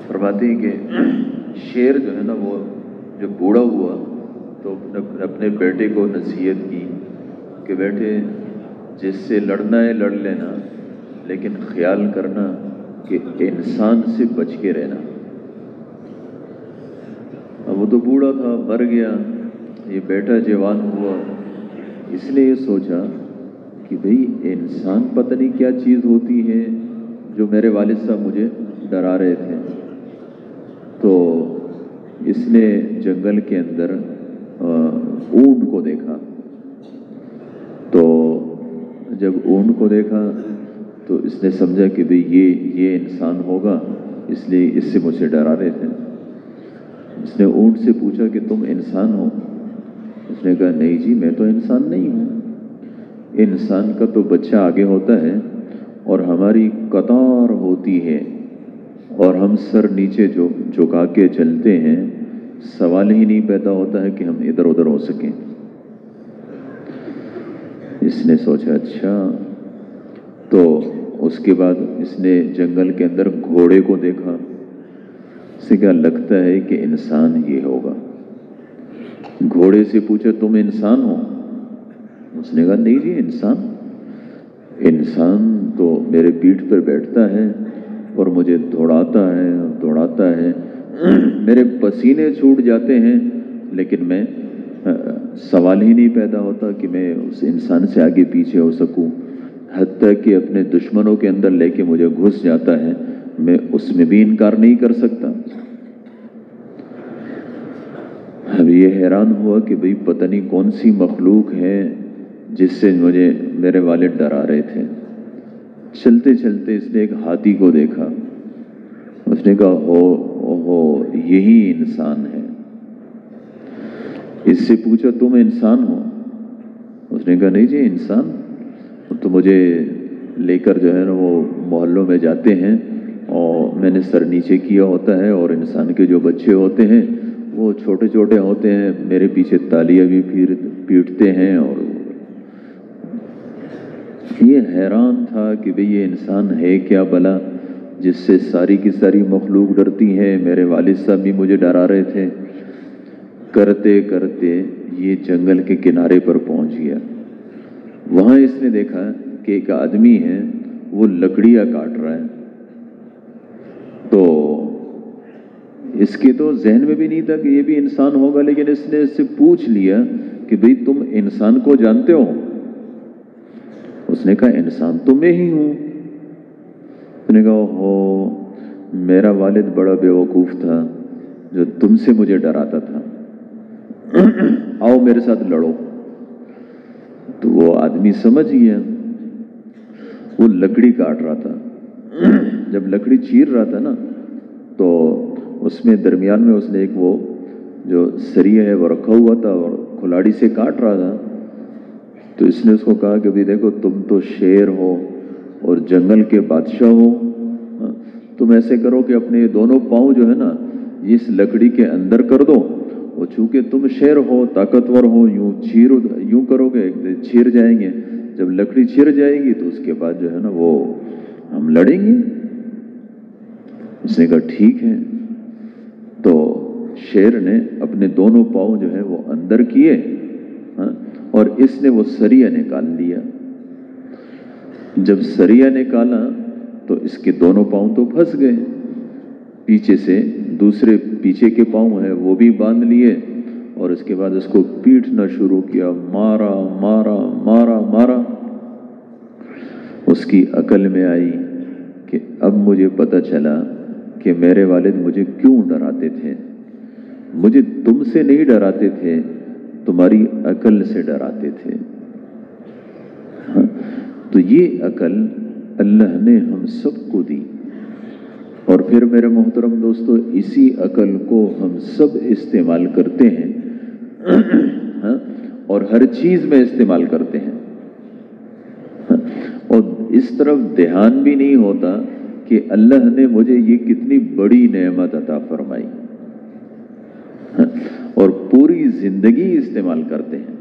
فرماتے ہیں کہ شیر جو ہے نا وہ جب بوڑھا ہوا تو اپنے بیٹے کو نصیحت کی کہ بیٹے جس سے لڑنا ہے لڑ لینا، لیکن خیال کرنا کہ انسان سے بچ کے رہنا۔ اب وہ تو بوڑھا تھا، مر گیا، یہ بیٹا جوان ہوا، اس نے یہ سوچا کہ بھئی انسان پتہ نہیں کیا چیز ہوتی ہے جو میرے والد صاحب مجھے ڈرا رہے تھے۔ تو اس نے جنگل کے اندر اونٹ کو دیکھا، تو جب اونٹ کو دیکھا تو اس نے سمجھا کہ بھئی یہ انسان ہوگا، اس لیے اس سے مجھے ڈرا رہے تھے۔ اس نے اونٹ سے پوچھا کہ تم انسان ہو؟ اس نے کہا نہیں جی میں تو انسان نہیں ہوں، انسان کا تو بچہ آگے ہوتا ہے اور ہماری قطار ہوتی ہے اور ہم سر نیچے جھکا کے چلتے ہیں، سوال ہی نہیں پیدا ہوتا ہے کہ ہم ادھر ادھر ہو سکیں۔ اس نے سوچا اچھا، تو اس کے بعد اس نے جنگل کے اندر گھوڑے کو دیکھا، اس نے کہا لگتا ہے کہ انسان یہ ہوگا۔ گھوڑے سے پوچھا تم انسان ہو؟ اس نے کہا نہیں جی انسان تو میرے پیٹھ پر بیٹھتا ہے اور مجھے دوڑاتا ہے، میرے پسینے چھوٹ جاتے ہیں، لیکن میں سوال ہی نہیں پیدا ہوتا کہ میں اس انسان سے آگے پیچھے ہو سکوں، حتیٰ کہ اپنے دشمنوں کے اندر لے کے مجھے گھس جاتا ہے، میں اس میں بھی انکار نہیں کر سکتا۔ اب یہ حیران ہوا کہ بھئی پتہ نہیں کون سی مخلوق ہے جس سے مجھے میرے والد ڈرا رہے تھے۔ چلتے چلتے اس نے ایک ہاتھی کو دیکھا، اس نے کہا اوہو یہی انسان ہے۔ اس سے پوچھا تم انسان ہو؟ اس نے کہا نہیں جی انسان تو مجھے لے کر جو ہے نا وہ محلوں میں جاتے ہیں اور میں نے سر نیچے کیا ہوتا ہے، اور انسان کے جو بچے ہوتے ہیں وہ چھوٹے چھوٹے ہوتے ہیں، میرے پیچھے تالیاں بھی پیٹتے ہیں۔ اور یہ حیران تھا کہ بھئی یہ انسان ہے کیا بلا جس سے ساری کی ساری مخلوق ڈرتی ہے، میرے والد صاحب بھی مجھے ڈرا رہے تھے۔ کرتے کرتے یہ جنگل کے کنارے پر پہنچ گیا۔ وہاں اس نے دیکھا کہ ایک آدمی ہے وہ لکڑیاں کاٹ رہا ہے، تو اس کے تو ذہن میں بھی نہیں تھا کہ یہ بھی انسان ہوگا، لیکن اس نے اس سے پوچھ لیا کہ بھئی تم انسان کو جانتے ہو؟ اس نے کہا انسان تو میں ہی ہوں۔ اس نے کہا اوہو میرا والد بڑا بیوقوف تھا جو تم سے مجھے ڈراتا تھا، آؤ میرے ساتھ لڑو۔ تو وہ آدمی سمجھ گیا، وہ لکڑی کاٹ رہا تھا، جب لکڑی چیر رہا تھا نا تو اس میں درمیان میں اس نے ایک وہ جو سریہ ہے وہ رکھا ہوا تھا اور کھلاڑی سے کاٹ رہا تھا۔ تو اس نے اس کو کہا کہ دیکھو تم تو شیر ہو اور جنگل کے بادشاہ ہو، تم ایسے کرو کہ اپنے دونوں پاؤں جو ہے نا اس لکڑی کے اندر کر دو، اور چونکہ تم شیر ہو طاقتور ہو یوں کرو گے چھیر جائیں گے، جب لکڑی چھر جائے گی تو اس کے بعد جو ہے نا وہ ہم لڑیں گے۔ اس نے کہا ٹھیک ہے۔ تو شیر نے اپنے دونوں پاؤں جو ہے وہ اندر کیے اور اس نے وہ سریہ نکال لیا۔ جب سریہ نکالا تو اس کے دونوں پاؤں تو پھنس گئے، پیچھے سے دوسرے پیچھے کے پاؤں ہیں وہ بھی باندھ لیے، اور اس کے بعد اس کو پیٹنا شروع کیا، مارا مارا مارا مارا۔ اس کی عقل میں آئی کہ اب مجھے پتہ چلا کہ میرے والد مجھے کیوں ڈراتے تھے، مجھے تم سے نہیں ڈراتے تھے، تمہاری عقل سے ڈراتے تھے۔ تو یہ عقل اللہ نے ہم سب کو دی، اور پھر میرے محترم دوستو اسی عقل کو ہم سب استعمال کرتے ہیں اور ہر چیز میں استعمال کرتے ہیں، اور اس طرف دھیان بھی نہیں ہوتا کہ اللہ نے مجھے یہ کتنی بڑی نعمت عطا فرمائی، اور پوری زندگی استعمال کرتے ہیں۔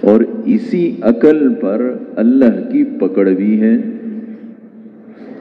اور اسی عقل پر اللہ کی پکڑ بھی ہے،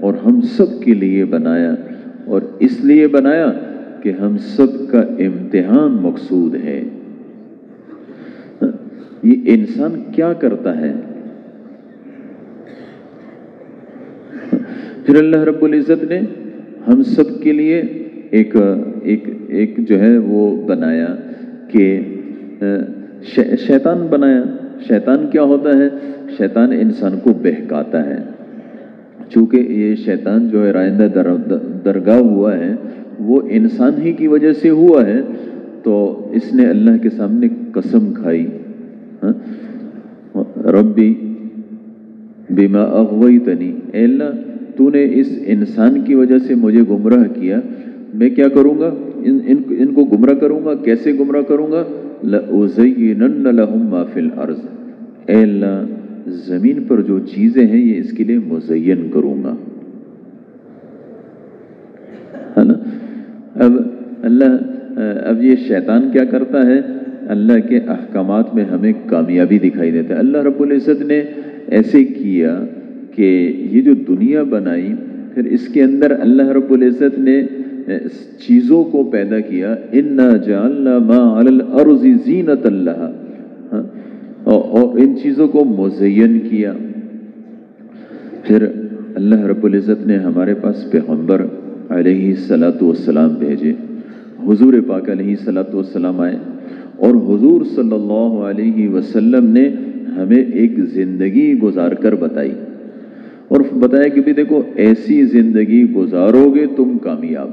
اور ہم سب کے لیے بنایا، اور اس لیے بنایا کہ ہم سب کا امتحان مقصود ہے۔ یہ انسان کیا کرتا ہے؟ پھر اللہ رب العزت نے ہم سب کے لیے ایک جو ہے وہ بنایا کہ شیطان بنایا۔ شیطان کیا ہوتا ہے؟ شیطان انسان کو بہکاتا ہے۔ چونکہ یہ شیطان جو ہے رائندہ درگاہ ہوا ہے وہ انسان ہی کی وجہ سے ہوا ہے، تو اس نے اللہ کے سامنے قسم کھائی، ربی بما اغویتنی، اے اللہ تو نے اس انسان کی وجہ سے مجھے گمراہ کیا، میں کیا کروں گا؟ ان کو گمراہ کروں گا۔ کیسے گمراہ کروں گا؟ لَأُزَيِّنَنَّ لَهُم مَّا فِي الْأَرْضِ، اے اللہ زمین پر جو چیزیں ہیں یہ اس کے لیے مزین کروں گا، ہے نا؟ اب یہ شیطان کیا کرتا ہے؟ اللہ کے احکامات میں ہمیں کامیابی دکھائی دیتا ہے۔ اللہ رب العزت نے ایسے کیا کہ یہ جو دنیا بنائی، پھر اس کے اندر اللہ رب العزت نے چیزوں کو پیدا کیا، اِنَّا جَعَلْنَا مَا عَلَى الْأَرْضِ زِينَةً لَهَا، اور ان چیزوں کو مزین کیا۔ پھر اللہ رب العزت نے ہمارے پاس پیغمبر علیہ الصلاۃ والسلام بھیجے، حضور پاک علیہ الصلاۃ والسلام آئے، اور حضور صلی اللہ علیہ وسلم نے ہمیں ایک زندگی گزار کر بتائی، اور بتایا کہ بھی دیکھو ایسی زندگی گزارو گے تم کامیاب،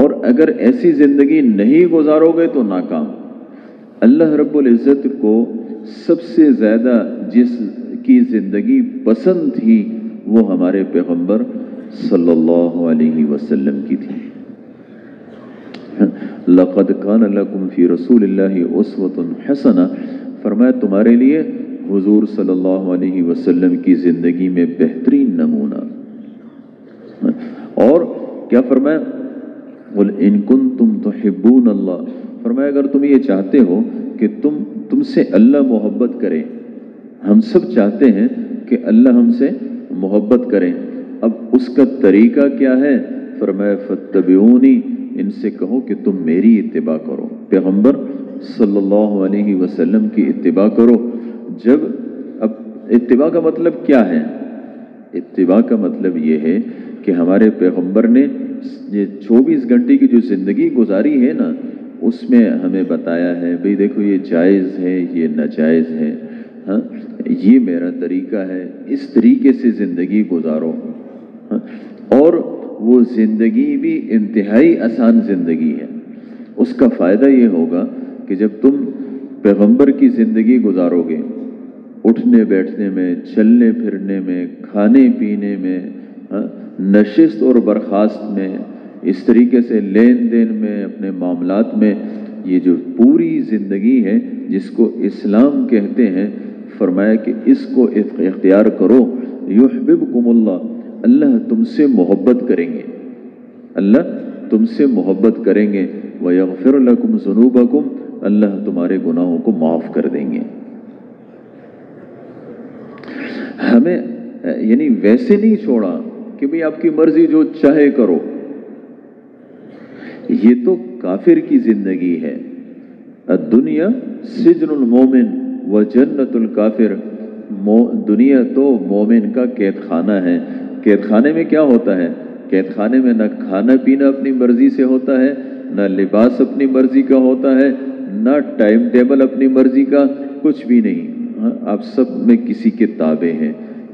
اور اگر ایسی زندگی نہیں گزارو گے تو ناکام۔ اللہ رب العزت کو سب سے زیادہ جس کی زندگی پسند تھی وہ ہمارے پیغمبر صلی اللہ علیہ وسلم کی تھی۔ لَقَدْ كَانَ لَكُمْ فِي رَسُولِ اللَّهِ أُسْوَةٌ حَسَنَةٌ، فرمایا تمہارے لیے حضور صلی اللہ علیہ وسلم کی زندگی میں بہترین نمونہ۔ اور کیا فرمایا؟ قُلْ إِن كُنتُمْ تُحِبُّونَ اللَّهَ، فرمایا اگر تم یہ چاہتے ہو کہ تم سے اللہ محبت کرے، ہم سب چاہتے ہیں کہ اللہ ہم سے محبت کرے، اب اس کا طریقہ کیا ہے؟ فرمایا فَاتَّبِعُونِی، ان سے کہو کہ تم میری اتباع کرو، پیغمبر صلی اللہ علیہ وسلم کی اتباع کرو۔ اب اتباع کا مطلب کیا ہے؟ اتباع کا مطلب یہ ہے کہ ہمارے پیغمبر نے یہ 24 گھنٹے کی جو زندگی گزاری ہے نا، اس میں ہمیں بتایا ہے بھئی دیکھو یہ جائز ہے، یہ ناجائز ہے، ہاں یہ میرا طریقہ ہے، اس طریقے سے زندگی گزارو، ہاں؟ اور وہ زندگی بھی انتہائی آسان زندگی ہے۔ اس کا فائدہ یہ ہوگا کہ جب تم پیغمبر کی زندگی گزارو گے، اٹھنے بیٹھنے میں، چلنے پھرنے میں، کھانے پینے میں، نشست اور برخاست میں، اس طریقے سے لین دین میں، اپنے معاملات میں، یہ جو پوری زندگی ہے جس کو اسلام کہتے ہیں، فرمایا کہ اس کو اختیار کرو، یحببکم اللہ، اللہ تم سے محبت کریں گے، اللہ تم سے محبت کریں گے، ویغفر لکم ذنوبکم، اللہ تمہارے گناہوں کو معاف کر دیں گے۔ ہمیں یعنی ویسے نہیں چھوڑا کہ بھئی آپ کی مرضی جو چاہے کرو، یہ تو کافر کی زندگی ہے۔ الدنیا سجن المومن و جنت الکافر، دنیا تو مومن کا قید خانہ ہے۔ قید خانے میں کیا ہوتا ہے؟ قید خانے میں نہ کھانا پینا اپنی مرضی سے ہوتا ہے، نہ لباس اپنی مرضی کا ہوتا ہے، نہ ٹائم ٹیبل اپنی مرضی کا، کچھ بھی نہیں، آپ سب میں کسی کے تابع ہیں۔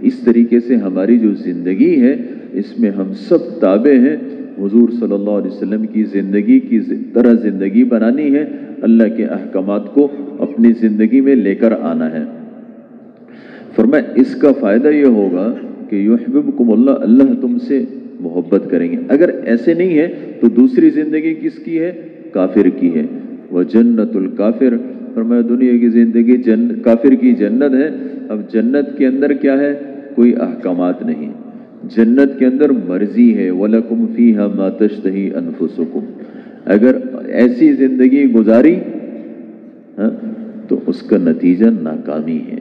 اس طریقے سے ہماری جو زندگی ہے اس میں ہم سب تابع ہیں۔ حضور صلی اللہ علیہ وسلم کی زندگی کی طرح زندگی بنانی ہے، اللہ کے احکامات کو اپنی زندگی میں لے کر آنا ہے۔ فرمایا اس کا فائدہ یہ ہوگا کہ یحببکم اللہ، اللہ تم سے محبت کریں گے۔ اگر ایسے نہیں ہے تو دوسری زندگی کس کی ہے؟ کافر کی ہے۔ وجنت الکافر، فرمایا دنیا کی زندگی کافر کی جنت ہے۔ اب جنت کے اندر کیا ہے؟ کوئی احکامات نہیں، جنت کے اندر مرضی ہے، وَلَكُمْ فِيهَا مَا تَشْتَهِي أَنفُسُكُمْ۔ اگر ایسی زندگی گزاری تو اس کا نتیجہ ناکامی ہے۔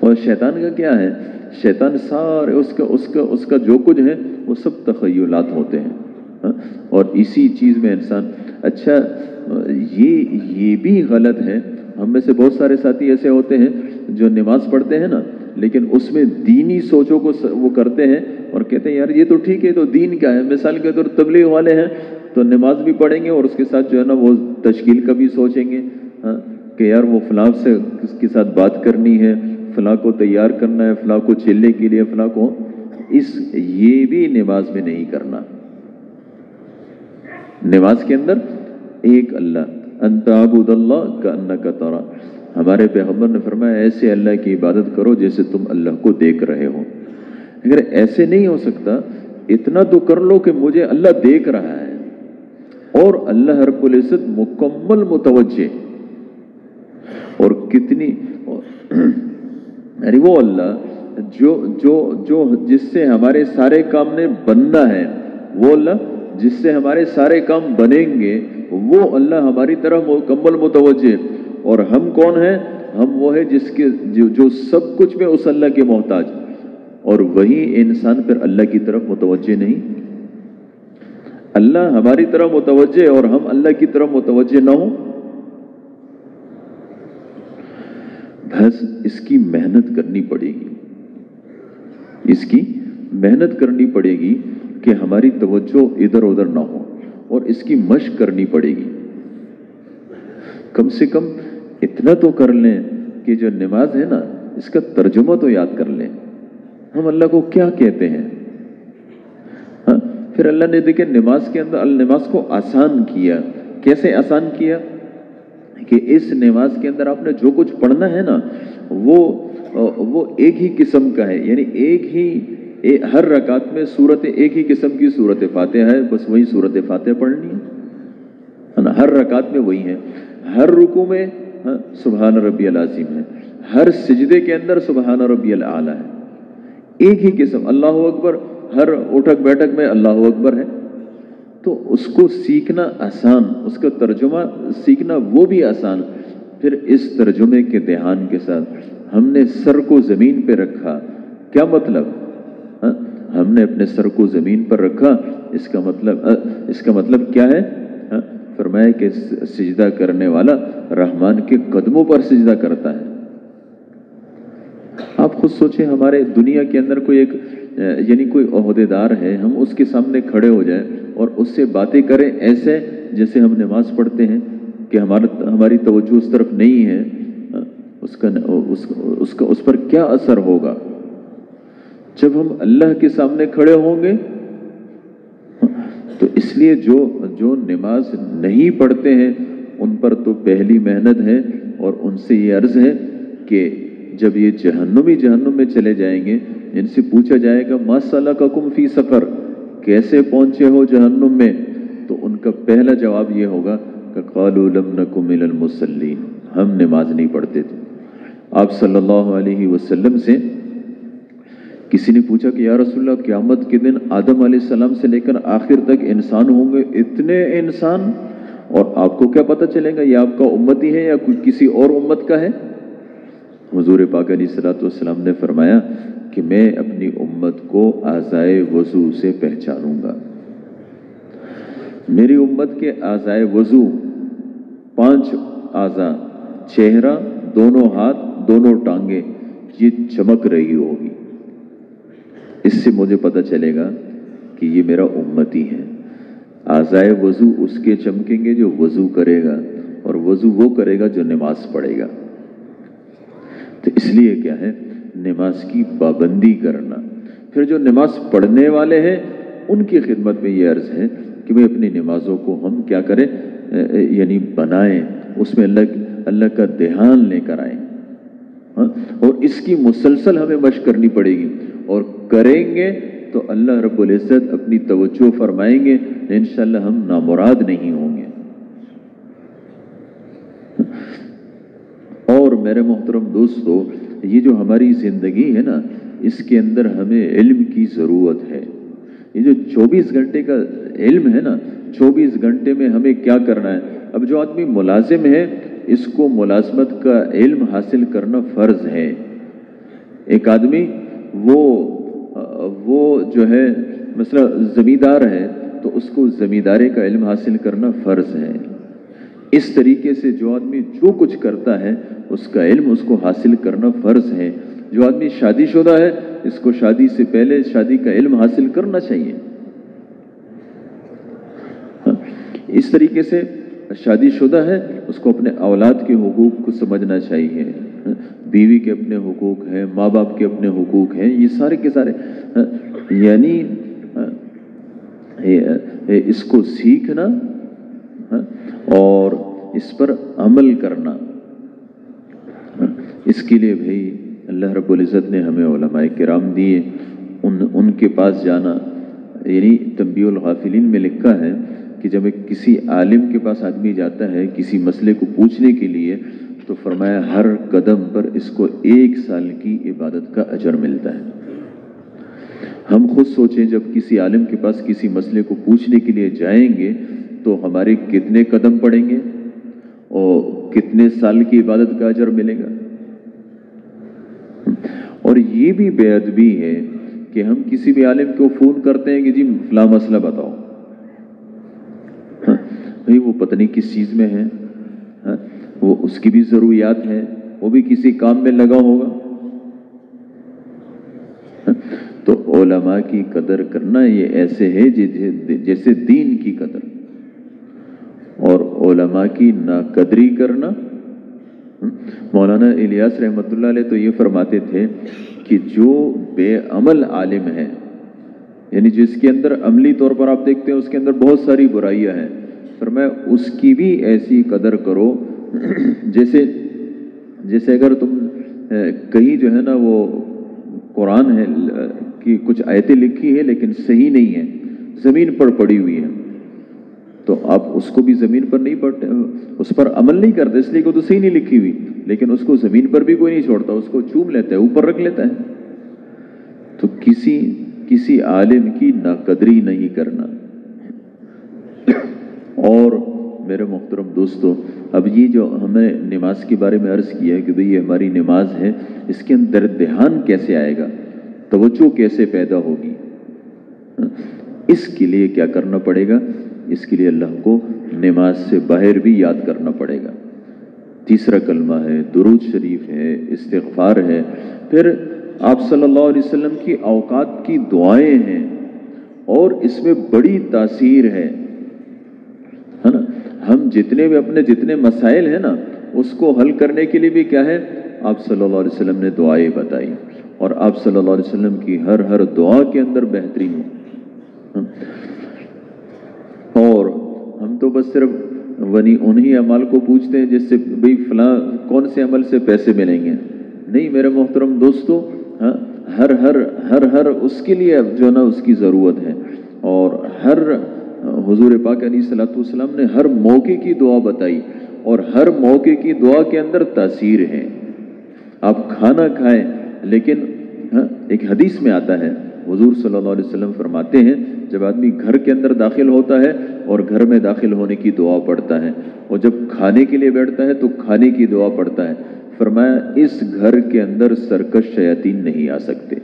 اور شیطان کا کیا ہے؟ شیطان سارے اس کا جو کچھ ہے وہ سب تخیلات ہوتے ہیں، اور اسی چیز میں انسان اچھا یہ بھی غلط ہے۔ ہم میں سے بہت سارے ساتھی ایسے ہوتے ہیں جو نماز پڑھتے ہیں نا، لیکن اس میں دینی سوچوں کو وہ کرتے ہیں اور کہتے ہیں یار یہ تو ٹھیک ہے، تو دین کیا ہے؟ مثال کے طور تبلیغ والے ہیں تو نماز بھی پڑھیں گے اور اس کے ساتھ جو ہے نا وہ تشکیل کا بھی سوچیں گے، کہ یار وہ فلاں سے کس کے ساتھ بات کرنی ہے، فلاں کو تیار کرنا ہے، فلاں کو چلنے کے لیے، فلاں کو یہ بھی نماز میں نہیں کرنا۔ نماز کے اندر ایک اللہ، ان تعبد اللہ کأنک ترا، ہمارے پیغمبر نے فرمایا ایسے اللہ کی عبادت کرو جیسے تم اللہ کو دیکھ رہے ہو۔ اگر ایسے نہیں ہو سکتا، اتنا تو کر لو کہ مجھے اللہ دیکھ رہا ہے، اور اللہ رب العزت مکمل متوجہ، اور کتنی یعنی وہ اللہ جو جس سے ہمارے سارے کام نے بننا ہے، وہ اللہ جس سے ہمارے سارے کام بنیں گے، وہ اللہ ہماری طرف مکمل متوجہ، اور ہم کون ہیں؟ ہم وہ ہے جس کے جو سب کچھ میں اس اللہ کے محتاج، اور وہی انسان پھر اللہ کی طرف متوجہ نہیں۔ اللہ ہماری طرف متوجہ اور ہم اللہ کی طرف متوجہ نہ ہوں، بس اس کی محنت کرنی پڑے گی، اس کی محنت کرنی پڑے گی کہ ہماری توجہ ادھر ادھر نہ ہو، اور اس کی مشق کرنی پڑے گی۔ کم سے کم اتنا تو کر لیں کہ جو نماز ہے نا اس کا ترجمہ تو یاد کر لیں، ہم اللہ کو کیا کہتے ہیں۔ پھر اللہ نے دیکھیں نماز کے اندر نماز کو آسان کیا۔ کیسے آسان کیا؟ کہ اس نماز کے اندر آپ نے جو کچھ پڑھنا ہے نا وہ ایک ہی قسم کا ہے، یعنی ایک ہی ہر رکعت میں صورت ایک ہی قسم کی صورت فاتحہ ہے، بس وہی صورت فاتحہ پڑھنی ہے نا، ہر رکعت میں وہی ہے، ہر رکوع میں سبحان ربی العظیم ہے، ہر سجدے کے اندر سبحان ربی الاعلیٰ ہے، ایک ہی قسم، اللہ اکبر، ہر اٹھک بیٹھک میں اللہ اکبر ہے۔ تو اس کو سیکھنا آسان، اس کا ترجمہ سیکھنا وہ بھی آسان۔ پھر اس ترجمے کے دھیان کے ساتھ ہم نے سر کو زمین پہ رکھا، کیا مطلب؟ ہم نے اپنے سر کو زمین پر رکھا، اس کا مطلب کیا ہے؟ فرمایا کہ سجدہ کرنے والا رحمان کے قدموں پر سجدہ کرتا ہے۔ آپ خود سوچیں، ہمارے دنیا کے اندر کوئی ایک یعنی کوئی عہدے دار ہے، ہم اس کے سامنے کھڑے ہو جائیں اور اس سے باتیں کریں ایسے جیسے ہم نماز پڑھتے ہیں، کہ ہماری توجہ اس طرف نہیں ہے، اس پر کیا اثر ہوگا؟ جب ہم اللہ کے سامنے کھڑے ہوں گے تو اس لیے جو نماز نہیں پڑھتے ہیں ان پر تو پہلی محنت ہے، اور ان سے یہ عرض ہے کہ جب یہ جہنم میں چلے جائیں گے، ان سے پوچھا جائے گا ما سلککم فی سفر، کیسے پہنچے ہو جہنم میں؟ تو ان کا پہلا جواب یہ ہوگا کہ قالوا لم نک من المصلین، ہم نماز نہیں پڑھتے تھے۔ آپ صلی اللہ علیہ وسلم سے کسی نے پوچھا کہ یا رسول اللہ قیامت کے دن آدم علیہ السلام سے لے کر آخر تک انسان ہوں گے، اتنے انسان، اور آپ کو کیا پتہ چلے گا یہ آپ کا امتی ہے یا کسی اور امت کا ہے؟ حضور پاک علیہ الصلوۃ والسلام نے فرمایا کہ میں اپنی امت کو اعضائے وضو سے پہچانوں گا۔ میری امت کے اعضائے وضو 5 اعضاء، چہرہ، دونوں ہاتھ، دونوں ٹانگیں، یہ چمک رہی ہوگی، اس سے مجھے پتہ چلے گا کہ یہ میرا امتی ہے۔ اعضائے وضو اس کے چمکیں گے جو وضو کرے گا، اور وضو وہ کرے گا جو نماز پڑھے گا۔ تو اس لیے کیا ہے؟ نماز کی پابندی کرنا۔ پھر جو نماز پڑھنے والے ہیں ان کی خدمت میں یہ عرض ہے کہ بھئی اپنی نمازوں کو ہم کیا کریں، یعنی بنائیں، اس میں اللہ کا دھیان لے کر آئیں، اور اس کی مسلسل ہمیں مشق کرنی پڑے گی، اور کریں گے تو اللہ رب العزت اپنی توجہ فرمائیں گے، انشاءاللہ ہم نامراد نہیں ہوں گے۔ اور میرے محترم دوستو، یہ جو ہماری زندگی ہے نا، اس کے اندر ہمیں علم کی ضرورت ہے۔ یہ جو 24 گھنٹے کا علم ہے نا، 24 گھنٹے میں ہمیں کیا کرنا ہے؟ اب جو آدمی ملازم ہے، اس کو ملازمت کا علم حاصل کرنا فرض ہے، ایک آدمی وہ جو ہے مثلا زمیندار ہے تو اس کو زمینداری کا علم حاصل کرنا فرض ہے. اس طریقے سے جو آدمی جو کچھ کرتا ہے اس کا علم اس کو حاصل کرنا فرض ہے. جو آدمی شادی شدہ ہے اس کو شادی سے پہلے شادی کا علم حاصل کرنا چاہیے. اس طریقے سے شادی شدہ ہے اس کو اپنے اولاد کے حقوق کو سمجھنا چاہیے. بیوی کے اپنے حقوق ہیں، ماں باپ کے اپنے حقوق ہیں، یہ سارے کے سارے یعنی اس کو سیکھنا اور اس پر عمل کرنا. اس کے لیے بھائی اللہ رب العزت نے ہمیں علماء کرام دیے، ان کے پاس جانا. یعنی تنبیہ الغافلین میں لکھا ہے کہ جب کسی عالم کے پاس آدمی جاتا ہے کسی مسئلے کو پوچھنے کے لیے تو فرمایا ہر قدم پر اس کو 1 سال کی عبادت کا اجر ملتا ہے. ہم خود سوچیں جب کسی عالم کے پاس کسی مسئلے کو پوچھنے کے لیے جائیں گے تو ہمارے کتنے قدم پڑیں گے اور کتنے سال کی عبادت کا اجر ملے گا. اور یہ بھی بے ادبی ہے کہ ہم کسی بھی عالم کو فون کرتے ہیں کہ جی فلاں مسئلہ بتاؤ. بھائی وہ پتہ نہیں کس چیز میں ہے، وہ اس کی بھی ضروریات ہیں، وہ بھی کسی کام میں لگا ہوگا. تو علماء کی قدر کرنا یہ ایسے ہے جیسے دین کی قدر، اور علماء کی ناقدری کرنا. مولانا الیاس رحمۃ اللہ علیہ تو یہ فرماتے تھے کہ جو بے عمل عالم ہے، یعنی جس کے اندر عملی طور پر آپ دیکھتے ہیں اس کے اندر بہت ساری برائیاں ہیں، فرمایا اس کی بھی ایسی قدر کرو جیسے اگر تم کہیں جو ہے نا وہ قرآن ہے کہ کچھ آیتیں لکھی ہے لیکن صحیح نہیں ہے، زمین پر پڑی ہوئی ہے، تو آپ اس کو بھی زمین پر نہیں پڑھتے، اس پر عمل نہیں کرتے اس لیے کہ وہ تو صحیح نہیں لکھی ہوئی، لیکن اس کو زمین پر بھی کوئی نہیں چھوڑتا، اس کو چوم لیتا ہے، اوپر رکھ لیتا ہے. تو کسی عالم کی ناقدری نہیں کرنا. اور میرے محترم دوستو، اب یہ جو ہمیں نماز کے بارے میں عرض کیا ہے کہ بھئی یہ ہماری نماز ہے، اس کے اندر دھیان کیسے آئے گا، توجہ کیسے پیدا ہوگی، اس کے لیے کیا کرنا پڑے گا؟ اس کے لیے اللہ کو نماز سے باہر بھی یاد کرنا پڑے گا. تیسرا کلمہ ہے، درود شریف ہے، استغفار ہے، پھر آپ صلی اللہ علیہ وسلم کی اوقات کی دعائیں ہیں، اور اس میں بڑی تاثیر ہے نا. ہم جتنے مسائل ہیں نا اس کو حل کرنے کے لیے بھی کیا ہے، آپ صلی اللہ علیہ وسلم نے دعائیں بتائی، اور آپ صلی اللہ علیہ وسلم کی ہر دعا کے اندر بہترین ہو. اور ہم تو بس صرف انہی اعمال کو پوچھتے ہیں جس سے بھئی فلاں کون سے عمل سے پیسے ملیں گے. نہیں میرے محترم دوستو، ہر اس کے لیے جو ہے نا اس کی ضرورت ہے. اور حضور پاک علیہ الصلوۃ والسلام نے ہر موقع کی دعا بتائی، اور ہر موقع کی دعا کے اندر تاثیر ہے. آپ کھانا کھائیں لیکن ایک حدیث میں آتا ہے حضور صلی اللہ علیہ وسلم فرماتے ہیں جب آدمی گھر کے اندر داخل ہوتا ہے اور گھر میں داخل ہونے کی دعا پڑھتا ہے، اور جب کھانے کے لیے بیٹھتا ہے تو کھانے کی دعا پڑھتا ہے، فرمایا اس گھر کے اندر سرکش شیاطین نہیں آ سکتے.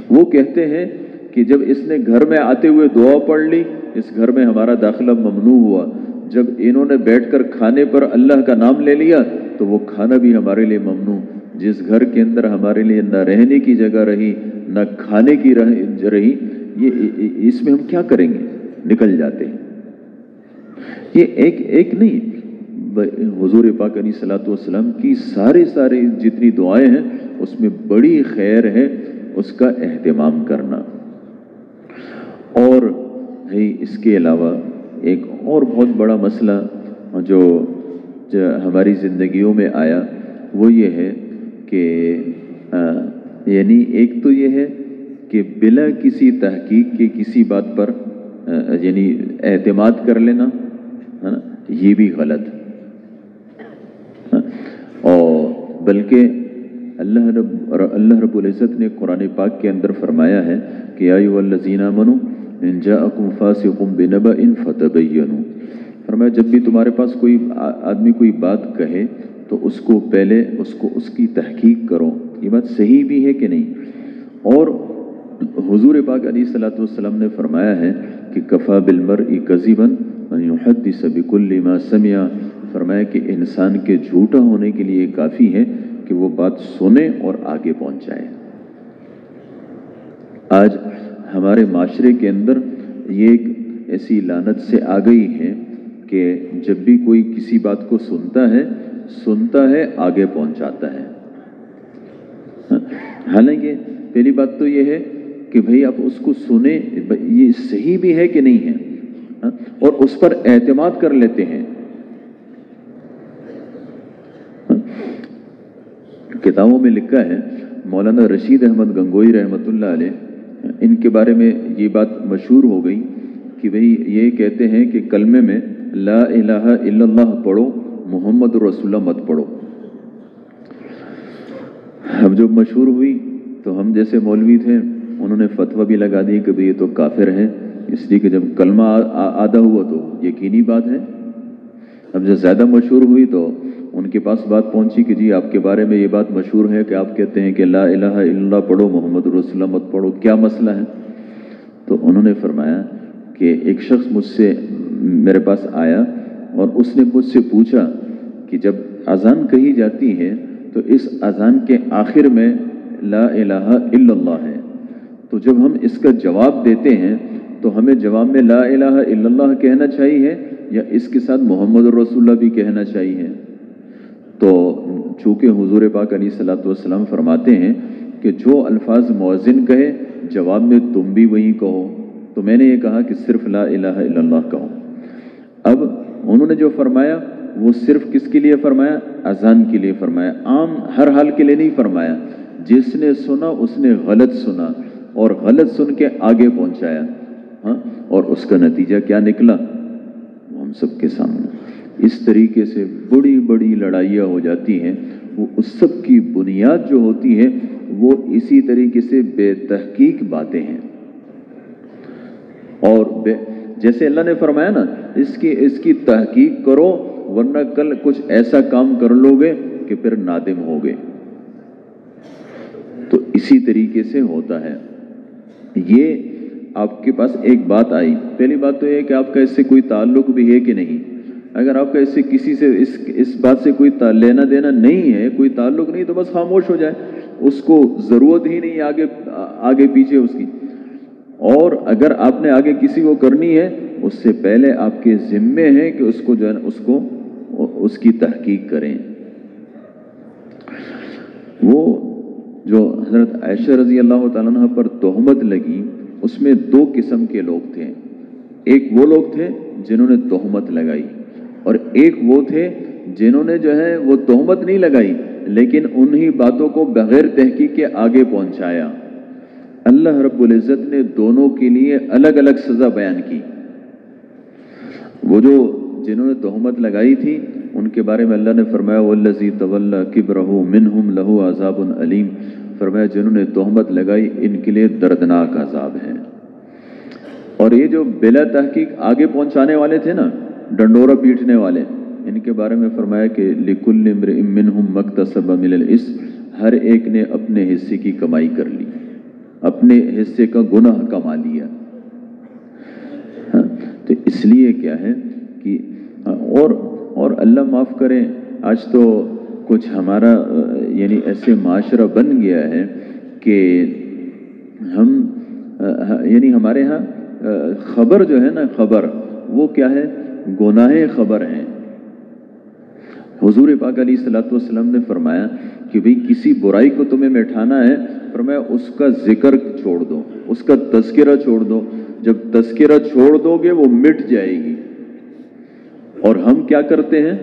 وہ کہتے ہیں کہ جب اس نے گھر میں آتے ہوئے دعا پڑھ لی، اس گھر میں ہمارا داخلہ ممنوع ہوا. جب انہوں نے بیٹھ کر کھانے پر اللہ کا نام لے لیا تو وہ کھانا بھی ہمارے لیے ممنوع. جس گھر کے اندر ہمارے لیے نہ رہنے کی جگہ رہی نہ کھانے کی رہی، اس میں ہم کیا کریں گے؟ نکل جاتے ہیں. یہ ایک نہیں، حضور پاک علیہ الصلوۃ والسلام کی سارے جتنی دعائیں ہیں اس میں بڑی خیر ہے اس کا اہتمام کرنا. اور اس کے علاوہ ایک اور بہت بڑا مسئلہ جو ہماری زندگیوں میں آیا وہ یہ ہے کہ یعنی ایک تو یہ ہے کہ بلا کسی تحقیق کے کسی بات پر یعنی اعتماد کر لینا ہے نا، یہ بھی غلط. اور بلکہ اللہ رب العزت نے قرآن پاک کے اندر فرمایا ہے کہ یا ایھا الذین آمنوا ان جاءکم فاسق بنبأ فتبینوا. فرمایا جب بھی تمہارے پاس کوئی آدمی کوئی بات کہے تو اس کو پہلے اس کی تحقیق کرو، یہ بات صحیح بھی ہے کہ نہیں۔ اور حضور پاک علیہ الصلوۃ والسلام نے فرمایا ہے کہ کفا بالمرء کذبا ان یحدث بکل ما سمع، فرمایا کہ انسان کے جھوٹا ہونے کے لیے کافی ہے کہ وہ بات سنے اور آگے پہنچائے۔ آج ہمارے معاشرے کے اندر یہ ایک ایسی لعنت سے آ گئی ہے کہ جب بھی کوئی کسی بات کو سنتا ہے آگے پہنچاتا ہے۔ حالانکہ پہلی بات تو یہ ہے کہ بھئی آپ اس کو سنیں، یہ صحیح بھی ہے کہ نہیں ہے، اور اس پر اعتماد کر لیتے ہیں۔ کتابوں میں لکھا ہے، مولانا رشید احمد گنگوئی رحمۃ اللہ علیہ، ان کے بارے میں یہ بات مشہور ہو گئی کہ بھئی یہ کہتے ہیں کہ کلمے میں لا الہ الا اللہ پڑھو، محمد رسول اللہ مت پڑھو۔ اب جب مشہور ہوئی تو ہم جیسے مولوی تھے انہوں نے فتویٰ بھی لگا دی کہ بھئی یہ تو کافر ہے، اس لیے کہ جب کلمہ آدھا ہوا تو یقینی بات ہے۔ اب جب زیادہ مشہور ہوئی تو ان کے پاس بات پہنچی کہ جی آپ کے بارے میں یہ بات مشہور ہے کہ آپ کہتے ہیں کہ لا الہ الا اللہ پڑھو، محمد رسول اللہ مت پڑھو، کیا مسئلہ ہے؟ تو انہوں نے فرمایا کہ ایک شخص مجھ سے میرے پاس آیا اور اس نے مجھ سے پوچھا کہ جب اذان کہی جاتی ہے تو اس اذان کے آخر میں لا الہ الا اللہ ہے، تو جب ہم اس کا جواب دیتے ہیں تو ہمیں جواب میں لا الہ الا اللہ کہنا چاہیے یا اس کے ساتھ محمد رسول اللہ بھی کہنا چاہیے؟ تو چونکہ حضور پاک علیہ الصلوۃ والسلام فرماتے ہیں کہ جو الفاظ مؤذن کہے جواب میں تم بھی وہی کہو، تو میں نے یہ کہا کہ صرف لا الہ الا اللہ کہو۔ اب انہوں نے جو فرمایا وہ صرف کس کے لیے فرمایا؟ اذان کے لیے فرمایا، عام ہر حال کے لیے نہیں فرمایا۔ جس نے سنا اس نے غلط سنا اور غلط سن کے آگے پہنچایا، ہاں، اور اس کا نتیجہ کیا نکلا وہ ہم سب کے سامنے۔ اس طریقے سے بڑی بڑی لڑائیاں ہو جاتی ہیں، وہ اس سب کی بنیاد جو ہوتی ہے وہ اسی طریقے سے بے تحقیق باتیں ہیں۔ اور جیسے اللہ نے فرمایا نا، اس کی تحقیق کرو ورنہ کل کچھ ایسا کام کر لو گے کہ پھر نادم ہوگے۔ تو اسی طریقے سے ہوتا ہے۔ یہ آپ کے پاس ایک بات آئی، پہلی بات تو یہ ہے کہ آپ کا اس سے کوئی تعلق بھی ہے کہ نہیں۔ اگر آپ کا اس سے کسی سے اس بات سے کوئی لینا دینا نہیں ہے، کوئی تعلق نہیں، تو بس خاموش ہو جائے، اس کو ضرورت ہی نہیں آگے پیچھے اس کی۔ اور اگر آپ نے آگے کسی کو کرنی ہے اس سے پہلے آپ کے ذمے ہے کہ اس کو جو ہے اس کی تحقیق کریں۔ وہ جو حضرت عائشہ رضی اللہ تعالیٰ عنہ پر تہمت لگی، اس میں دو قسم کے لوگ تھے۔ ایک وہ لوگ تھے جنہوں نے تہمت لگائی، اور ایک وہ تھے جنہوں نے جو ہے وہ تہمت نہیں لگائی لیکن انہی باتوں کو بغیر تحقیق کے آگے پہنچایا۔ اللہ رب العزت نے دونوں کے لیے الگ الگ سزا بیان کی۔ وہ جو جنہوں نے تہمت لگائی تھی ان کے بارے میں اللہ نے فرمایا والذی تولی کبرہ منہم لہ عذاب علیم، فرمایا جنہوں نے تہمت لگائی ان کے لیے دردناک عذاب ہے۔ اور یہ جو بلا تحقیق آگے پہنچانے والے تھے نا، ڈنڈورا پیٹنے والے، ان کے بارے میں فرمایا کہ لکل امرئ منہم مکتسب من الاثم، ہر ایک نے اپنے حصے کی کمائی کر لی، اپنے حصے کا گناہ کما لیا۔ تو اس لیے کیا ہے کہ اور اللہ معاف کرے، آج تو کچھ ہمارا یعنی ایسے معاشرہ بن گیا ہے کہ ہم یعنی ہمارے ہاں خبر جو ہے نا، خبر وہ کیا ہے؟ گناہ خبر ہیں۔ حضور پاک علیہ الصلوۃ والسلام نے فرمایا کہ بھئی کسی برائی کو تمہیں مٹھانا ہے، فرمایا اس کا ذکر چھوڑ دو، اس کا تذکرہ چھوڑ دو، جب تذکرہ چھوڑ دو گے وہ مٹ جائے گی۔ اور ہم کیا کرتے ہیں؟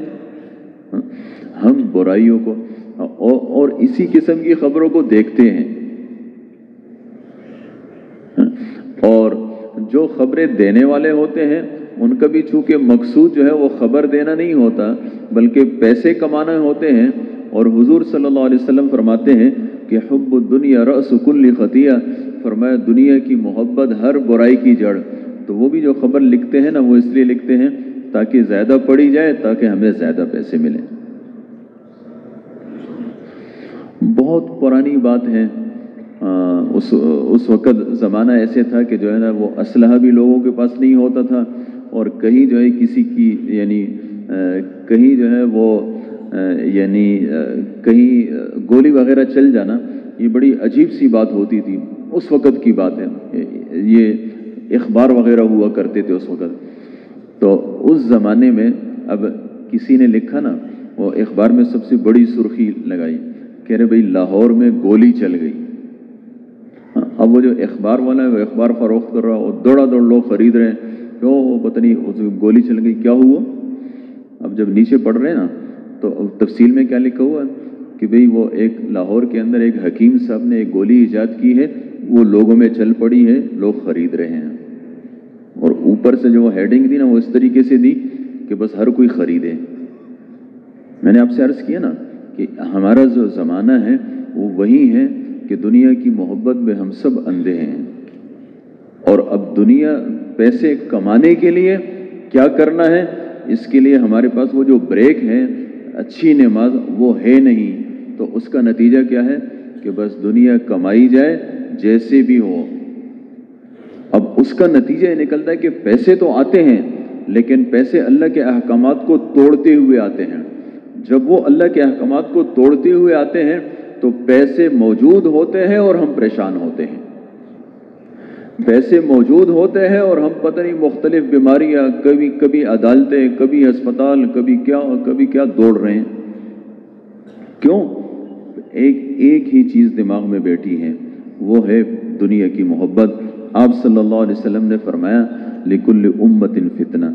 ہم برائیوں کو اور اسی قسم کی خبروں کو دیکھتے ہیں، اور جو خبریں دینے والے ہوتے ہیں ان کا بھی چونکہ مقصود جو ہے وہ خبر دینا نہیں ہوتا بلکہ پیسے کمانا ہوتے ہیں۔ اور حضور صلی اللہ علیہ وسلم فرماتے ہیں کہ حب الدنیا رأس کل خطیہ، فرمایا دنیا کی محبت ہر برائی کی جڑ۔ تو وہ بھی جو خبر لکھتے ہیں نا، وہ اس لیے لکھتے ہیں تاکہ زیادہ پڑھی جائے، تاکہ ہمیں زیادہ پیسے ملیں۔ بہت پرانی بات ہے. اس وقت زمانہ ایسے تھا کہ جو ہے نا وہ اسلحہ بھی لوگوں کے پاس نہیں ہوتا تھا، اور کہیں جو ہے کسی کی یعنی کہیں جو ہے وہ یعنی کہیں گولی وغیرہ چل جانا یہ بڑی عجیب سی بات ہوتی تھی. اس وقت کی بات ہے، یہ اخبار وغیرہ ہوا کرتے تھے اس وقت. تو اس زمانے میں اب کسی نے لکھا نا، وہ اخبار میں سب سے بڑی سرخی لگائی، کہہ رہے بھائی لاہور میں گولی چل گئی. اب وہ جو اخبار والا ہے وہ اخبار فروخت کر رہا ہے، اور دوڑا دوڑ لوگ خرید رہے ہیں، کیوں پتہ نہیں گولی چل گئی کیا ہوا. اب جب نیچے پڑھ رہے ہیں نا تو تفصیل میں کیا لکھا ہوا ہے کہ بھئی وہ ایک لاہور کے اندر ایک حکیم صاحب نے ایک گولی ایجاد کی ہے، وہ لوگوں میں چل پڑی ہے، لوگ خرید رہے ہیں. اور اوپر سے جو وہ ہیڈنگ دی نا وہ اس طریقے سے دی کہ بس ہر کوئی خریدے. میں نے آپ سے عرض کیا نا کہ ہمارا جو زمانہ ہے وہ وہی ہے کہ دنیا کی محبت میں ہم سب اندھے ہیں، اور اب دنیا پیسے کمانے کے لیے کیا کرنا ہے، اس کے لیے ہمارے پاس وہ جو بریک ہے اچھی نماز وہ ہے نہیں. تو اس کا نتیجہ کیا ہے کہ بس دنیا کمائی جائے جیسے بھی ہو. اب اس کا نتیجہ یہ نکلتا ہے کہ پیسے تو آتے ہیں لیکن پیسے اللہ کے احکامات کو توڑتے ہوئے آتے ہیں. جب وہ اللہ کے احکامات کو توڑتے ہوئے آتے ہیں تو پیسے موجود ہوتے ہیں اور ہم پریشان ہوتے ہیں. پیسے موجود ہوتے ہیں اور ہم پتہ نہیں مختلف بیماریاں، کبھی عدالتیں، کبھی ہسپتال، کبھی کیا دوڑ رہے ہیں. کیوں؟ ایک ہی چیز دماغ میں بیٹھی ہے، وہ ہے دنیا کی محبت. آپ صلی اللہ علیہ وسلم نے فرمایا لِكُلِّ أُمَّةٍ فتنہ،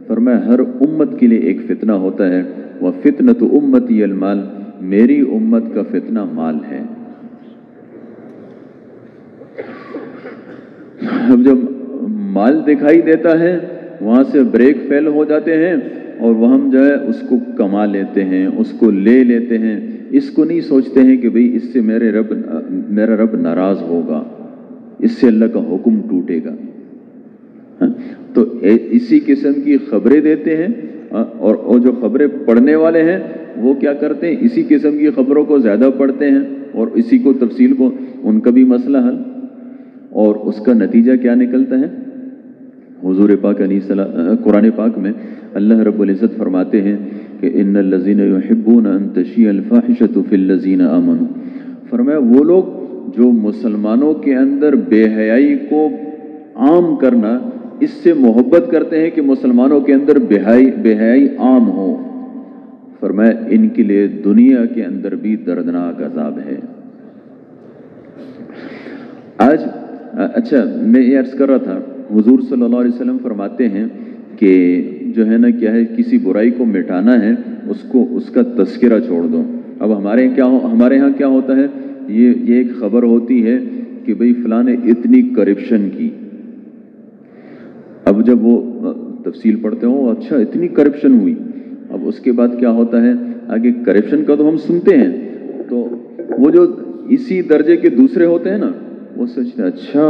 فرمایا ہر امت کے لیے ایک فتنہ ہوتا ہے. وَفِتْنَةُ أُمَّتِيَ الْمَالِ، میری امت کا فتنہ مال ہے. اب جب مال دکھائی دیتا ہے وہاں سے بریک فیل ہو جاتے ہیں، اور وہ ہم جو ہے اس کو کما لیتے ہیں، اس کو لے لیتے ہیں. اس کو نہیں سوچتے ہیں کہ بھئی اس سے میرا رب ناراض ہوگا، اس سے اللہ کا حکم ٹوٹے گا. تو اسی قسم کی خبریں دیتے ہیں، اور جو خبریں پڑھنے والے ہیں وہ کیا کرتے ہیں، اسی قسم کی خبروں کو زیادہ پڑھتے ہیں اور اسی کو تفصیل کو، ان کا بھی مسئلہ حل. اور اس کا نتیجہ کیا نکلتا ہے؟ حضور پاک قرآن پاک میں اللہ رب العزت فرماتے ہیں کہ ان الذین یحبون ان تشیع الفاحشۃ فی الذین آمنوا، فرمایا وہ لوگ جو مسلمانوں کے اندر بے حیائی کو عام کرنا، اس سے محبت کرتے ہیں کہ مسلمانوں کے اندر بے حیائی عام ہو. فرمایا ان کے لیے دنیا کے اندر بھی دردناک عذاب ہے. آج اچھا میں یہ عرض کر رہا تھا، حضور صلی اللہ علیہ وسلم فرماتے ہیں کہ جو ہے نا کیا ہے، کسی برائی کو مٹانا ہے اس کا تذکرہ چھوڑ دو. اب ہمارے ہاں کیا ہوتا ہے، یہ ایک خبر ہوتی ہے کہ بھئی فلاں نے اتنی کرپشن کی. اب جب وہ تفصیل پڑھتے ہو، اچھا اتنی کرپشن ہوئی، اب اس کے بعد کیا ہوتا ہے آگے، کرپشن کا تو ہم سنتے ہیں، تو وہ جو اسی درجے کے دوسرے ہوتے ہیں نا وہ سوچتے ہیں اچھا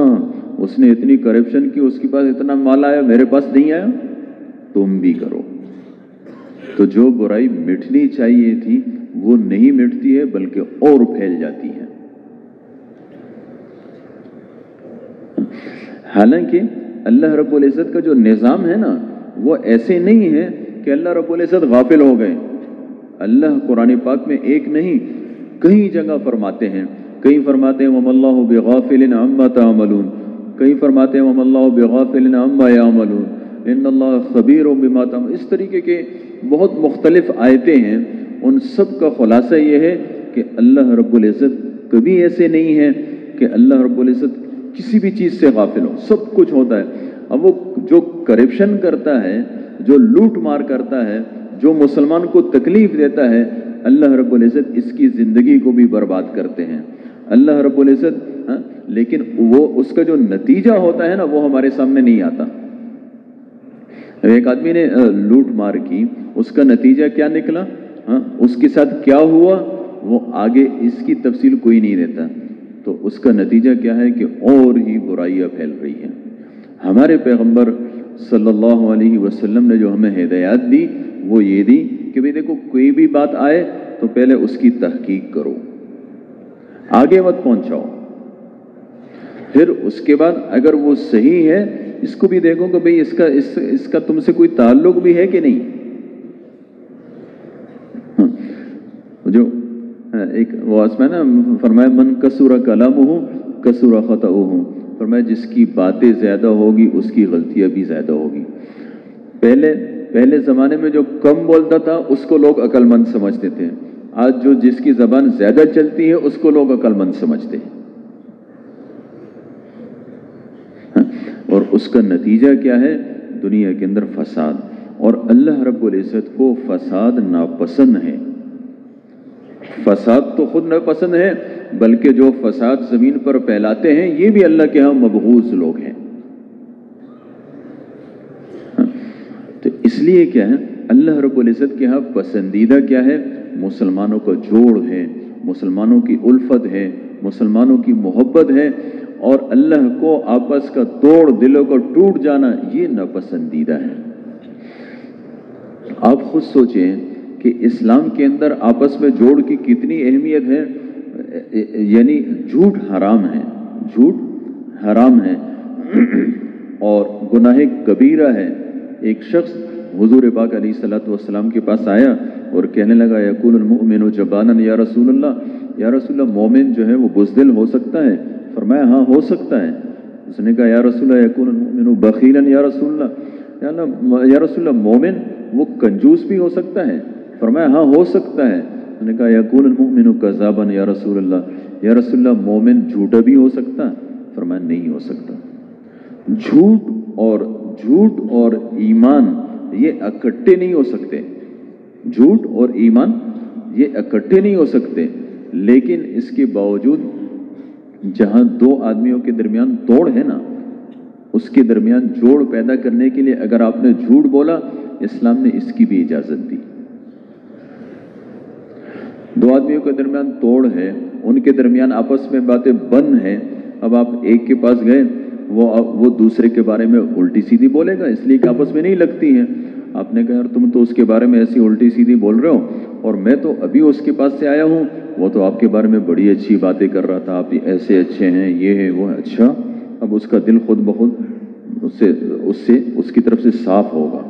اس نے اتنی کرپشن کی، اس کے پاس اتنا مال آیا، میرے پاس نہیں آیا، تم بھی کرو. تو جو برائی مٹنی چاہیے تھی وہ نہیں مٹتی ہے بلکہ اور پھیل جاتی ہے. حالانکہ اللہ رب العزت کا جو نظام ہے نا وہ ایسے نہیں ہے کہ اللہ رب العزت غافل ہو گئے. اللہ قرآن پاک میں ایک نہیں کئی جگہ فرماتے ہیں، کہیں فرماتے ہیں وَمَا اللَّهُ بِغَافِلٍ عَمَّا تَعْمَلُونَ، کہیں فرماتے ہیں وَمَا اللَّهُ بِغَافِلٍ عَمَّا يَعْمَلُونَ إِنَّ اللَّهَ خَبِيرٌ بِمَا تَعْمَلُونَ. اس طریقے کے بہت مختلف آیتیں ہیں. ان سب کا خلاصہ یہ ہے کہ اللہ رب العزت کبھی ایسے نہیں ہے کہ اللہ رب العزت کسی بھی چیز سے غافل ہو، سب کچھ ہوتا ہے. اب وہ جو کرپشن کرتا ہے، جو لوٹ مار کرتا ہے، جو مسلمان کو تکلیف دیتا ہے، اللہ رب العزت اس کی زندگی کو بھی برباد کرتے ہیں. اللہ رب العزت لیکن وہ اس کا جو نتیجہ ہوتا ہے نا وہ ہمارے سامنے نہیں آتا. ایک آدمی نے لوٹ مار کی، اس کا نتیجہ کیا نکلا، اس کے ساتھ کیا ہوا، وہ آگے اس کی تفصیل کوئی نہیں دیتا. تو اس کا نتیجہ کیا ہے کہ اور ہی برائیاں پھیل رہی ہیں. ہمارے پیغمبر صلی اللہ علیہ وسلم نے جو ہمیں ہدایات دی وہ یہ دی کہ بھئی دیکھو کوئی بھی بات آئے تو پہلے اس کی تحقیق کرو. آگے مت پہنچاؤ. پھر اس کے بعد اگر وہ صحیح ہے اس کو بھی دیکھو کہ بھئی اس کا تم سے کوئی تعلق بھی ہے کہ نہیں. جو ایک وہ آسمان نا فرمایا من کثر کلامہ کثر خطأہ، فرمایا جس کی باتیں زیادہ ہوگی اس کی غلطیاں بھی زیادہ ہوگی. پہلے زمانے میں جو کم بولتا تھا اس کو لوگ عقل مند سمجھتے تھے. آج جس کی زبان زیادہ چلتی ہے اس کو لوگ عقل مند سمجھتے ہیں. اور اس کا نتیجہ کیا ہے؟ دنیا کے اندر فساد. اور اللہ رب العزت کو فساد ناپسند ہے. فساد تو خود ناپسند ہے، بلکہ جو فساد زمین پر پھیلاتے ہیں یہ بھی اللہ کے ہاں مبغوض لوگ ہیں. تو اس لیے کیا ہے، اللہ رب العزت کے ہاں پسندیدہ کیا ہے؟ مسلمانوں کا جوڑ ہے، مسلمانوں کی الفت ہے، مسلمانوں کی محبت ہے. اور اللہ کو آپس کا توڑ، دلوں کا ٹوٹ جانا، یہ ناپسندیدہ ہے. آپ خود سوچیں کہ اسلام کے اندر آپس میں جوڑ کی کتنی اہمیت ہے. یعنی جھوٹ حرام ہے، جھوٹ حرام ہے اور گناہ کبیرہ ہے. ایک شخص حضور پاک علیہ الصلوۃ والسلام کے پاس آیا اور کہنے لگا یقول المؤمن جبانا یا رسول اللہ، مومن جو ہے وہ بزدل ہو سکتا ہے؟ فرمایا ہاں ہو سکتا ہے. اس نے کہا یا رسول اللہ یقول المؤمن بخیلا یا رسول اللہ، مومن وہ کنجوس بھی ہو سکتا ہے؟ فرمایا ہاں ہو سکتا ہے. اس نے کہا یقول المؤمن کذابا یا رسول اللہ، مومن جھوٹا بھی ہو سکتا؟ فرمایا نہیں ہو سکتا. جھوٹ اور ایمان یہ اکٹھے نہیں ہو سکتے. جھوٹ اور ایمان یہ اکٹھے نہیں ہو سکتے. لیکن اس کے باوجود جہاں دو آدمیوں کے درمیان توڑ ہے نا، اس کے درمیان جوڑ پیدا کرنے کے لیے اگر آپ نے جھوٹ بولا، اسلام نے اس کی بھی اجازت دی. دو آدمیوں کے درمیان توڑ ہے، ان کے درمیان آپس میں باتیں بند ہیں. اب آپ ایک کے پاس گئے، وہ دوسرے کے بارے میں الٹی سیدھی بولے گا اس لیے کہ آپس میں نہیں لگتی ہیں. آپ نے کہا یار تم تو اس کے بارے میں ایسی الٹی سیدھی بول رہے ہو اور میں تو ابھی اس کے پاس سے آیا ہوں، وہ تو آپ کے بارے میں بڑی اچھی باتیں کر رہا تھا، آپ ایسے اچھے ہیں، یہ ہے وہ ہے. اچھا، اب اس کا دل خود بخود اس کی طرف سے صاف ہوگا.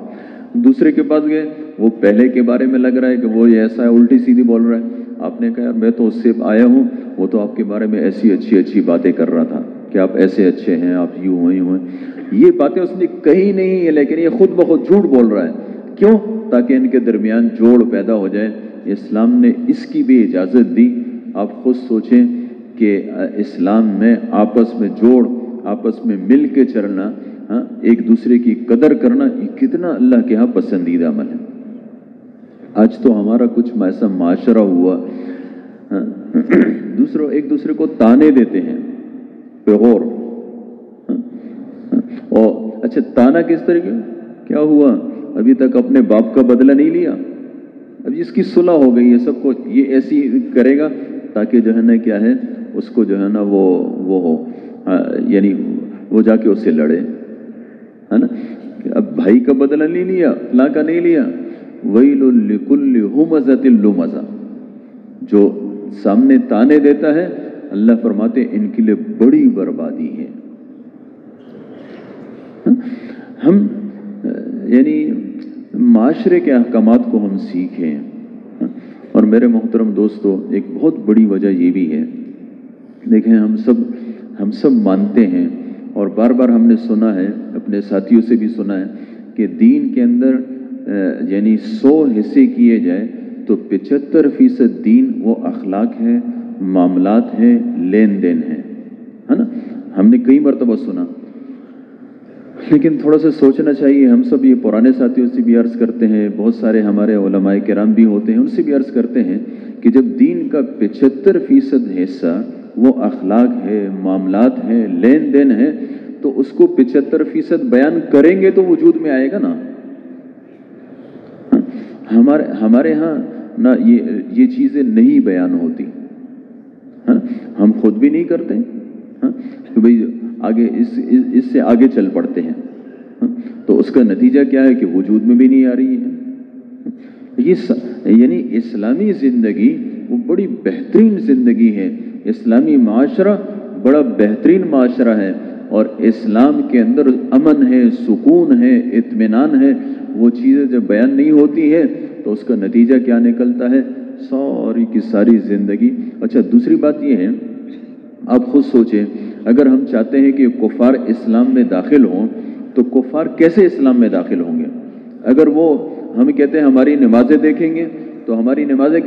دوسرے کے پاس گئے، وہ پہلے کے بارے میں لگ رہا ہے کہ وہ ایسا ہے، الٹی سیدھی بول رہا ہے. آپ نے کہا یار میں تو اس سے آیا ہوں، وہ تو آپ کے بارے میں ایسی اچھی باتیں کر رہا تھا کہ آپ ایسے اچھے ہیں، آپ یوں ہوئے. یہ باتیں اس نے کہی نہیں ہے، لیکن یہ خود بخود جھوٹ بول رہا ہے. کیوں؟ تاکہ ان کے درمیان جوڑ پیدا ہو جائے. اسلام نے اس کی بھی اجازت دی. آپ خود سوچیں کہ اسلام میں آپس میں جوڑ، آپس میں مل کے چلنا، ایک دوسرے کی قدر کرنا، یہ کتنا اللہ کے ہاں پسندیدہ عمل ہے. آج تو ہمارا کچھ ایسا معاشرہ ہوا، ایک دوسرے کو تانے دیتے ہیں بغور. اور اچھا تانا کس طریقے؟ کیا ہوا؟ ابھی تک اپنے باپ کا بدلہ نہیں لیا، اب اس کی صلح ہو گئی ہے، سب کو یہ ایسی کرے گا تاکہ جو ہے نا کیا ہے اس کو جو ہے نا وہ ہو، یعنی وہ جا کے اس سے لڑے، ہے نا. اب بھائی کا بدلہ نہیں لیا، فلاں کا نہیں لیا. ویل لکل ہمزۃ لمزہ، جو سامنے تانے دیتا ہے اللہ فرماتے ان کے لیے بڑی بربادی ہے. ہم یعنی معاشرے کے احکامات کو ہم سیکھیں. اور میرے محترم دوستو، ایک بہت بڑی وجہ یہ بھی ہے، دیکھیں ہم سب مانتے ہیں اور بار بار ہم نے سنا ہے، اپنے ساتھیوں سے بھی سنا ہے کہ دین کے اندر یعنی 100 حصے کیے جائے تو 75% دین وہ اخلاق ہے، معاملات ہیں، لین دین ہے نا. ہم نے کئی مرتبہ سنا، لیکن تھوڑا سا سوچنا چاہیے. ہم سب یہ پرانے ساتھیوں سے بھی عرض کرتے ہیں، بہت سارے ہمارے علماء کرام بھی ہوتے ہیں، ان سے بھی عرض کرتے ہیں کہ جب دین کا 75% حصہ وہ اخلاق ہے، معاملات ہیں، لین دین ہے، تو اس کو 75% بیان کریں گے تو وجود میں آئے گا نا. ہمارے ہاں نہ یہ چیزیں نہیں بیان ہوتی، ہم خود بھی نہیں کرتے کہ بھئی آگے اس سے آگے چل پڑتے ہیں، تو اس کا نتیجہ کیا ہے کہ وجود میں بھی نہیں آ رہی ہے. یعنی اسلامی زندگی وہ بڑی بہترین زندگی ہے اسلامی معاشرہ بڑا بہترین معاشرہ ہے، اور اسلام کے اندر امن ہے، سکون ہے، اطمینان ہے۔ وہ چیزیں جب بیان نہیں ہوتی ہیں تو اس کا نتیجہ کیا نکلتا ہے؟ ساری کی ساری زندگی۔ اچھا، دوسری بات یہ ہے، آپ خود سوچیں، اگر ہم چاہتے ہیں کہ کفار اسلام میں داخل ہوں تو کفار کیسے اسلام میں داخل ہوں گے؟ اگر وہ ہم کہتے ہیں ہماری نمازیں دیکھیں گے تو ہماری نمازیں